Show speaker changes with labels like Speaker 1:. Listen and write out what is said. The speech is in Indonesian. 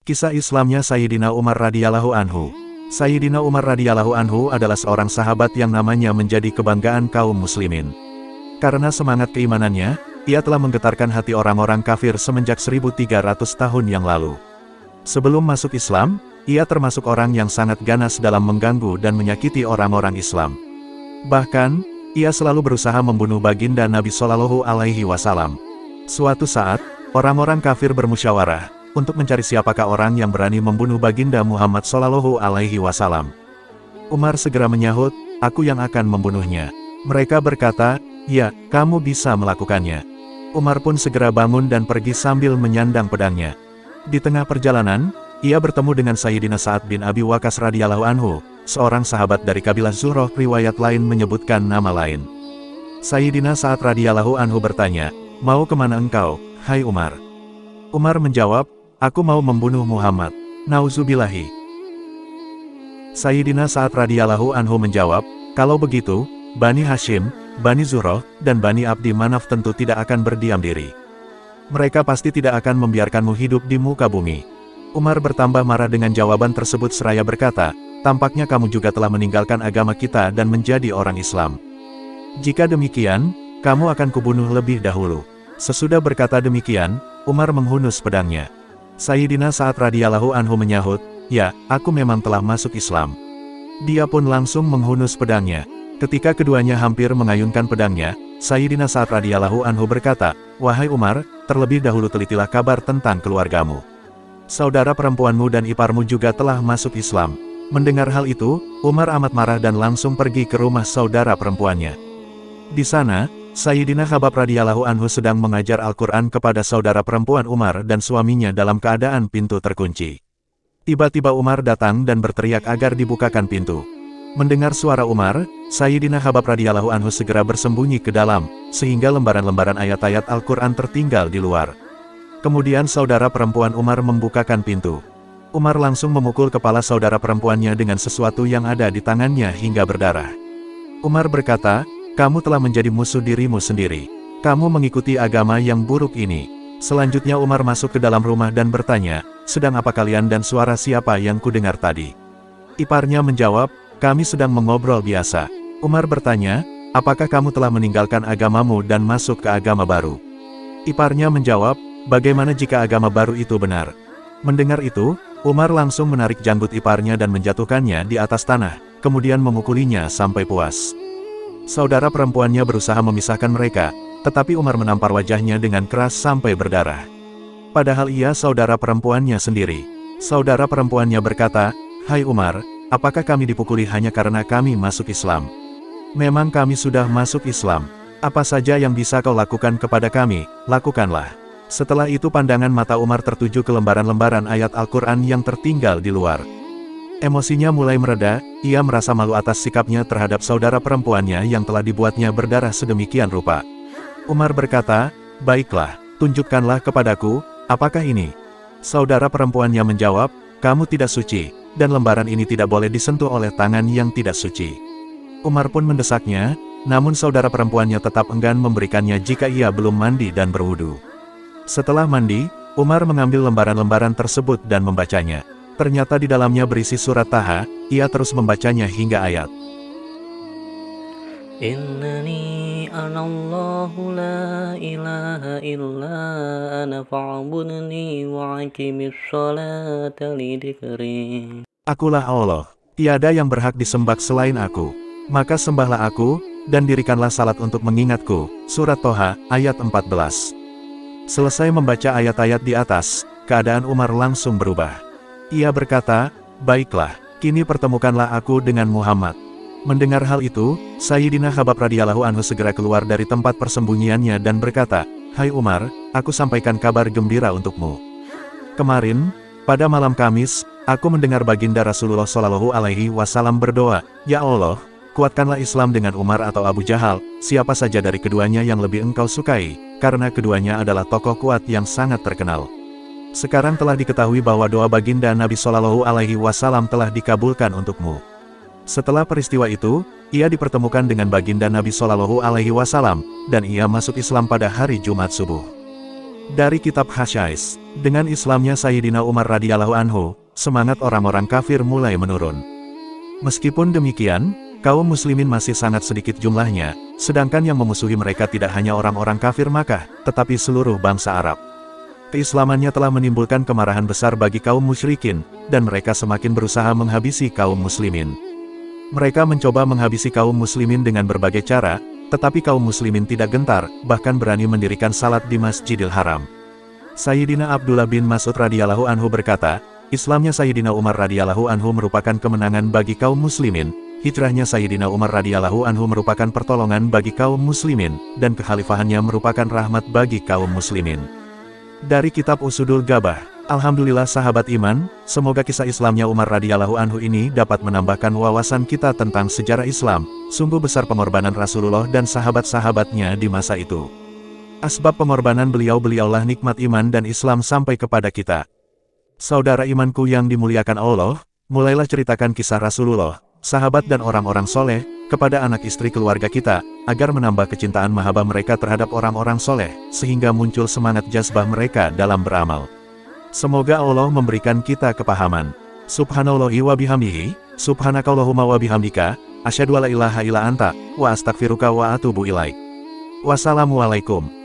Speaker 1: Kisah Islamnya Sayyidina Umar radhiyallahu anhu. Sayyidina Umar radhiyallahu anhu adalah seorang sahabat yang namanya menjadi kebanggaan kaum muslimin. Karena semangat keimanannya, ia telah menggetarkan hati orang-orang kafir semenjak 1300 tahun yang lalu. Sebelum masuk Islam, ia termasuk orang yang sangat ganas dalam mengganggu dan menyakiti orang-orang Islam. Bahkan, ia selalu berusaha membunuh baginda Nabi Shallallahu Alaihi Wasallam. Suatu saat, orang-orang kafir bermusyawarah untuk mencari siapakah orang yang berani membunuh baginda Muhammad Shallallahu Alaihi Wasallam. Umar segera menyahut, "Aku yang akan membunuhnya." Mereka berkata, "Ya, kamu bisa melakukannya." Umar pun segera bangun dan pergi sambil menyandang pedangnya. Di tengah perjalanan, ia bertemu dengan Sayyidina Sa'ad bin Abi Waqqas radhiyallahu anhu, seorang sahabat dari kabilah Zuhroh. Riwayat lain menyebutkan nama lain. Sayyidina Sa'ad radhiyallahu anhu bertanya, "Mau kemana engkau, hai Umar?" Umar menjawab, "Aku mau membunuh Muhammad. Nauzubillahi." Sayyidina Sa'ad radhiyallahu anhu menjawab, "Kalau begitu, Bani Hashim, Bani Zuhroh, dan Bani Abdi Manaf tentu tidak akan berdiam diri. Mereka pasti tidak akan membiarkanmu hidup di muka bumi." Umar bertambah marah dengan jawaban tersebut seraya berkata, "Tampaknya kamu juga telah meninggalkan agama kita dan menjadi orang Islam. Jika demikian, kamu akan kubunuh lebih dahulu." Sesudah berkata demikian, Umar menghunus pedangnya. Sayyidina Sa'ad radhiyallahu anhu menyahut, "Ya, aku memang telah masuk Islam." Dia pun langsung menghunus pedangnya. Ketika keduanya hampir mengayunkan pedangnya, Sayyidina Sa'ad radhiyallahu anhu berkata, "Wahai Umar, terlebih dahulu telitilah kabar tentang keluargamu. Saudara perempuanmu dan iparmu juga telah masuk Islam." Mendengar hal itu, Umar amat marah dan langsung pergi ke rumah saudara perempuannya. Di sana, Sayyidina Khabbab radhiyallahu anhu sedang mengajar Al-Quran kepada saudara perempuan Umar dan suaminya dalam keadaan pintu terkunci. Tiba-tiba Umar datang dan berteriak agar dibukakan pintu. Mendengar suara Umar, Sayyidina Khabbab radhiyallahu anhu segera bersembunyi ke dalam, sehingga lembaran-lembaran ayat-ayat Al-Quran tertinggal di luar. Kemudian saudara perempuan Umar membukakan pintu. Umar langsung memukul kepala saudara perempuannya dengan sesuatu yang ada di tangannya hingga berdarah. Umar berkata, "Kamu telah menjadi musuh dirimu sendiri. Kamu mengikuti agama yang buruk ini." Selanjutnya Umar masuk ke dalam rumah dan bertanya, "Sedang apa kalian dan suara siapa yang kudengar tadi?" Iparnya menjawab, "Kami sedang mengobrol biasa." Umar bertanya, "Apakah kamu telah meninggalkan agamamu dan masuk ke agama baru?" Iparnya menjawab, "Bagaimana jika agama baru itu benar?" Mendengar itu, Umar langsung menarik janggut iparnya dan menjatuhkannya di atas tanah, kemudian memukulinya sampai puas. Saudara perempuannya berusaha memisahkan mereka, tetapi Umar menampar wajahnya dengan keras sampai berdarah. Padahal ia saudara perempuannya sendiri. Saudara perempuannya berkata, "Hai Umar, apakah kami dipukuli hanya karena kami masuk Islam? Memang kami sudah masuk Islam. Apa saja yang bisa kau lakukan kepada kami, lakukanlah." Setelah itu pandangan mata Umar tertuju ke lembaran-lembaran ayat Al-Quran yang tertinggal di luar. Emosinya mulai mereda, ia merasa malu atas sikapnya terhadap saudara perempuannya yang telah dibuatnya berdarah sedemikian rupa. Umar berkata, "Baiklah, tunjukkanlah kepadaku, apakah ini?" Saudara perempuannya menjawab, "Kamu tidak suci, dan lembaran ini tidak boleh disentuh oleh tangan yang tidak suci." Umar pun mendesaknya, namun saudara perempuannya tetap enggan memberikannya jika ia belum mandi dan berwudu. Setelah mandi, Umar mengambil lembaran-lembaran tersebut dan membacanya. Ternyata di dalamnya berisi surat Taha. Ia terus membacanya hingga ayat,
Speaker 2: "Innani anallahu la ilaha illa ana fa'budni wa aqimis sholata li dzikri."
Speaker 1: "Akulah Allah, tiada yang berhak disembah selain aku. Maka sembahlah aku, dan dirikanlah salat untuk mengingatku." Surat Toha, ayat 14. Selesai membaca ayat-ayat di atas, keadaan Umar langsung berubah. Ia berkata, "Baiklah, kini pertemukanlah aku dengan Muhammad." Mendengar hal itu, Sayyidina Khabbab radhiyallahu anhu segera keluar dari tempat persembunyiannya dan berkata, "Hai Umar, aku sampaikan kabar gembira untukmu. Kemarin, pada malam Kamis, aku mendengar baginda Rasulullah Shallallahu Alaihi Wasallam berdoa, 'Ya Allah, kuatkanlah Islam dengan Umar atau Abu Jahal, siapa saja dari keduanya yang lebih engkau sukai, karena keduanya adalah tokoh kuat yang sangat terkenal.' Sekarang telah diketahui bahwa doa baginda Nabi Shallallahu Alaihi Wasallam telah dikabulkan untukmu." Setelah peristiwa itu, ia dipertemukan dengan baginda Nabi Shallallahu Alaihi Wasallam, dan ia masuk Islam pada hari Jumat subuh. Dari kitab Hasyais, dengan Islamnya Sayyidina Umar radhiyallahu anhu, semangat orang-orang kafir mulai menurun. Meskipun demikian, kaum muslimin masih sangat sedikit jumlahnya, sedangkan yang memusuhi mereka tidak hanya orang-orang kafir Makkah, tetapi seluruh bangsa Arab. Keislamannya telah menimbulkan kemarahan besar bagi kaum musyrikin, dan mereka semakin berusaha menghabisi kaum muslimin. Mereka mencoba menghabisi kaum muslimin dengan berbagai cara, tetapi kaum muslimin tidak gentar, bahkan berani mendirikan salat di Masjidil Haram. Sayyidina Abdullah bin Mas'ud radhiyallahu anhu berkata, Islamnya Sayyidina Umar radhiyallahu anhu merupakan kemenangan bagi kaum muslimin, hijrahnya Sayyidina Umar radhiyallahu anhu merupakan pertolongan bagi kaum muslimin, dan kekhalifahannya merupakan rahmat bagi kaum muslimin. Dari kitab Usudul Gabah, Alhamdulillah sahabat iman, semoga kisah Islamnya Umar radhiyallahu anhu ini dapat menambahkan wawasan kita tentang sejarah Islam, sungguh besar pengorbanan Rasulullah dan sahabat-sahabatnya di masa itu. Asbab pengorbanan beliau-beliaulah nikmat iman dan Islam sampai kepada kita. Saudara imanku yang dimuliakan Allah, mulailah ceritakan kisah Rasulullah, sahabat dan orang-orang soleh, kepada anak istri keluarga kita, agar menambah kecintaan mahabbah mereka terhadap orang-orang soleh, sehingga muncul semangat jazbah mereka dalam beramal. Semoga Allah memberikan kita kepahaman. Subhanallahi wa bihamdihi, subhanakallahumma wa bihamdika, asyhadu alla ilaha illa anta, wa astaghfiruka wa atubu ilaik. Wassalamualaikum.